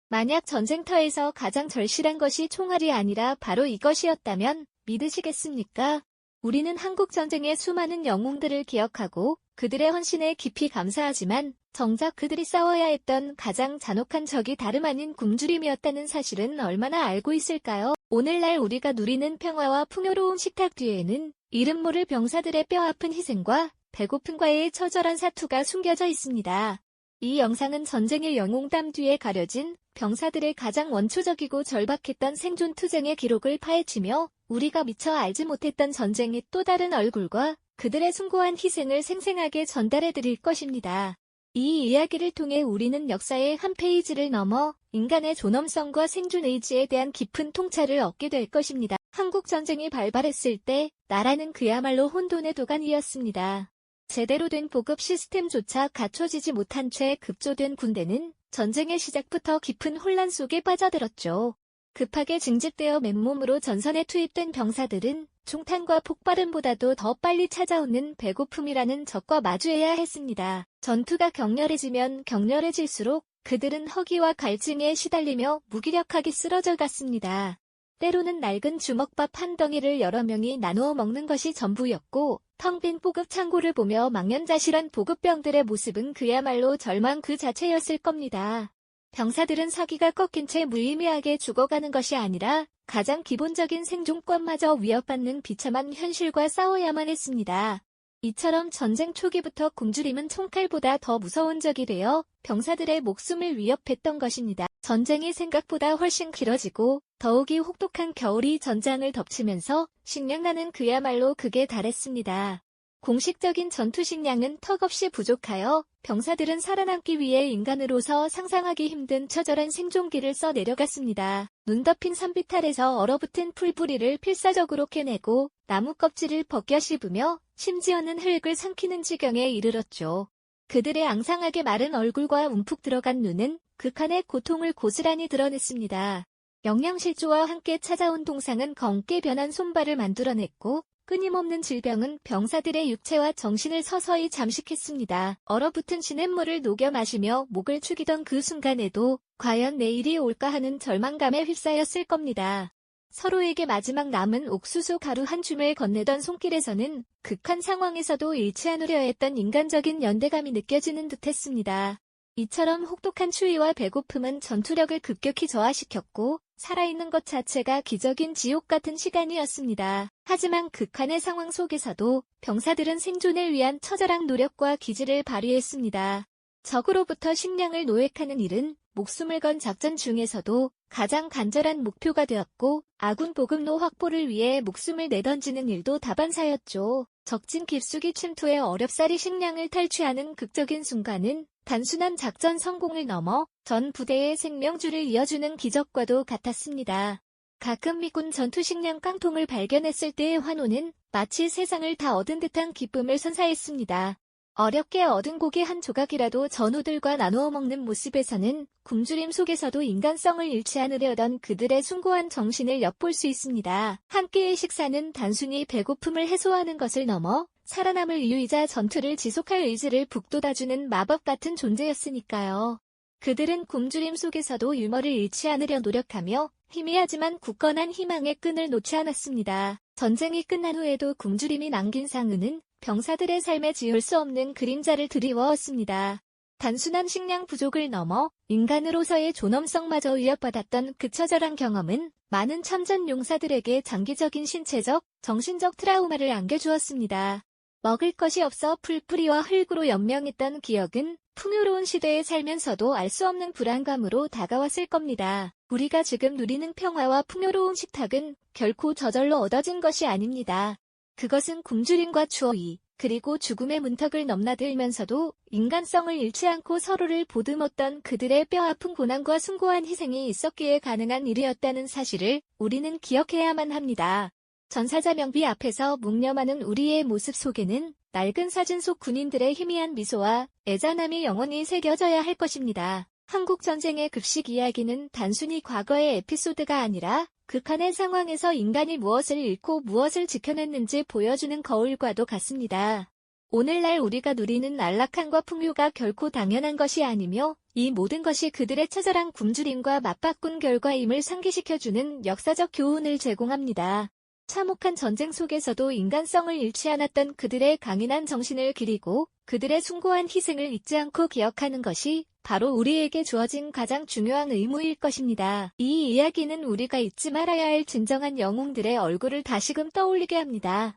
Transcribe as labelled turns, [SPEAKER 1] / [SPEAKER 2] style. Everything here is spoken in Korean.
[SPEAKER 1] 만약 전쟁터에서 가장 절실한 것이 총알이 아니라 바로 이것이었다면 믿으시겠습니까? 우리는 한국 전쟁의 수많은 영웅들을 기억하고 그들의 헌신에 깊이 감사하지만 정작 그들이 싸워야 했던 가장 잔혹한 적이 다름 아닌 굶주림이었다는 사실은 얼마나 알고 있을까요? 오늘날 우리가 누리는 평화와 풍요로운 식탁 뒤에는 이름 모를 병사들의 뼈아픈 희생과 배고픔과의 처절한 사투가 숨겨져 있습니다. 이 영상은 전쟁의 영웅담 뒤에 가려진 병사들의 가장 원초적이고 절박했던 생존 투쟁의 기록을 파헤치며 우리가 미처 알지 못했던 전쟁의 또 다른 얼굴과 그들의 숭고한 희생을 생생하게 전달해 드릴 것입니다. 이 이야기를 통해 우리는 역사의 한 페이지를 넘어 인간의 존엄성과 생존 의지에 대한 깊은 통찰을 얻게 될 것입니다. 한국 전쟁이 발발했을 때 나라는 그야말로 혼돈의 도가니였습니다. 제대로 된 보급 시스템조차 갖춰지지 못한 채 급조된 군대는 전쟁의 시작부터 깊은 혼란 속에 빠져들었죠. 급하게 징집되어 맨몸으로 전선에 투입된 병사들은 총탄과 폭발음보다도 더 빨리 찾아오는 배고픔이라는 적과 마주해야 했습니다. 전투가 격렬해지면 격렬해질수록 그들은 허기와 갈증에 시달리며 무기력하게 쓰러져 갔습니다. 때로는 낡은 주먹밥 한 덩이를 여러 명이 나누어 먹는 것이 전부였고 텅 빈 보급 창고를 보며 망연자실한 보급병들의 모습은 그야말로 절망 그 자체였을 겁니다. 병사들은 사기가 꺾인 채 무의미하게 죽어가는 것이 아니라 가장 기본적인 생존권마저 위협받는 비참한 현실과 싸워야만 했습니다. 이처럼 전쟁 초기부터 굶주림은 총칼보다 더 무서운 적이 되어 병사들의 목숨을 위협했던 것입니다. 전쟁이 생각보다 훨씬 길어지고 더욱이 혹독한 겨울이 전장을 덮치면서 식량난은 그야말로 극에 달했습니다. 공식적인 전투 식량은 턱없이 부족하여 병사들은 살아남기 위해 인간으로서 상상하기 힘든 처절한 생존기를 써 내려갔습니다. 눈 덮인 산비탈에서 얼어붙은 풀뿌리를 필사적으로 캐내고 나무 껍질을 벗겨 씹으며 심지어는 흙을 삼키는 지경에 이르렀죠. 그들의 앙상하게 마른 얼굴과 움푹 들어간 눈은 극한의 고통을 고스란히 드러냈습니다. 영양실조와 함께 찾아온 동상은 검게 변한 손발을 만들어냈고 끊임없는 질병은 병사들의 육체와 정신을 서서히 잠식했습니다. 얼어붙은 시냇물을 녹여 마시며 목을 축이던 그 순간에도 과연 내일이 올까 하는 절망감에 휩싸였을 겁니다. 서로에게 마지막 남은 옥수수 가루 한 줌을 건네던 손길에서는 극한 상황에서도 잃지 않으려 했던 인간적인 연대감이 느껴지는 듯했습니다. 이처럼 혹독한 추위와 배고픔은 전투력을 급격히 저하시켰고 살아있는 것 자체가 기적인 지옥 같은 시간이었습니다. 하지만 극한의 상황 속에서도 병사들은 생존을 위한 처절한 노력과 기지를 발휘했습니다. 적으로부터 식량을 노획하는 일은 목숨을 건 작전 중에서도 가장 간절한 목표가 되었고 아군 보급로 확보를 위해 목숨을 내던지는 일도 다반사였죠. 적진 깊숙이 침투해 어렵사리 식량을 탈취하는 극적인 순간은 단순한 작전 성공을 넘어 전 부대의 생명줄을 이어주는 기적과도 같았습니다. 가끔 미군 전투 식량 깡통을 발견했을 때의 환호는 마치 세상을 다 얻은 듯한 기쁨을 선사했습니다. 어렵게 얻은 고기 한 조각이라도 전우들과 나누어 먹는 모습에서는 굶주림 속에서도 인간성을 잃지 않으려던 그들의 숭고한 정신을 엿볼 수 있습니다. 한 끼의 식사는 단순히 배고픔을 해소하는 것을 넘어 살아남을 이유이자 전투를 지속할 의지를 북돋아주는 마법 같은 존재였으니까요. 그들은 굶주림 속에서도 유머를 잃지 않으려 노력하며 희미하지만 굳건한 희망의 끈을 놓지 않았습니다. 전쟁이 끝난 후에도 굶주림이 남긴 상흔은 병사들의 삶에 지울 수 없는 그림자를 드리워왔습니다. 단순한 식량 부족을 넘어 인간으로서의 존엄성마저 위협받았던 그 처절한 경험은 많은 참전 용사들에게 장기적인 신체적, 정신적 트라우마를 안겨주었습니다. 먹을 것이 없어 풀뿌리와 흙으로 연명했던 기억은 풍요로운 시대에 살면서도 알 수 없는 불안감으로 다가왔을 겁니다. 우리가 지금 누리는 평화와 풍요로운 식탁은 결코 저절로 얻어진 것이 아닙니다. 그것은 굶주림과 추위, 그리고 죽음의 문턱을 넘나들면서도 인간성을 잃지 않고 서로를 보듬었던 그들의 뼈아픈 고난과 숭고한 희생이 있었기에 가능한 일이었다는 사실을 우리는 기억해야만 합니다. 전사자 명비 앞에서 묵념하는 우리의 모습 속에는 낡은 사진 속 군인들의 희미한 미소와 애잔함이 영원히 새겨져야 할 것입니다. 한국 전쟁의 급식 이야기는 단순히 과거의 에피소드가 아니라 극한의 상황에서 인간이 무엇을 잃고 무엇을 지켜냈는지 보여주는 거울과도 같습니다. 오늘날 우리가 누리는 안락함과 풍요가 결코 당연한 것이 아니며 이 모든 것이 그들의 처절한 굶주림과 맞바꾼 결과임을 상기시켜주는 역사적 교훈을 제공합니다. 참혹한 전쟁 속에서도 인간성을 잃지 않았던 그들의 강인한 정신을 기리고 그들의 숭고한 희생을 잊지 않고 기억하는 것이 바로 우리에게 주어진 가장 중요한 의무일 것입니다. 이 이야기는 우리가 잊지 말아야 할 진정한 영웅들의 얼굴을 다시금 떠올리게 합니다.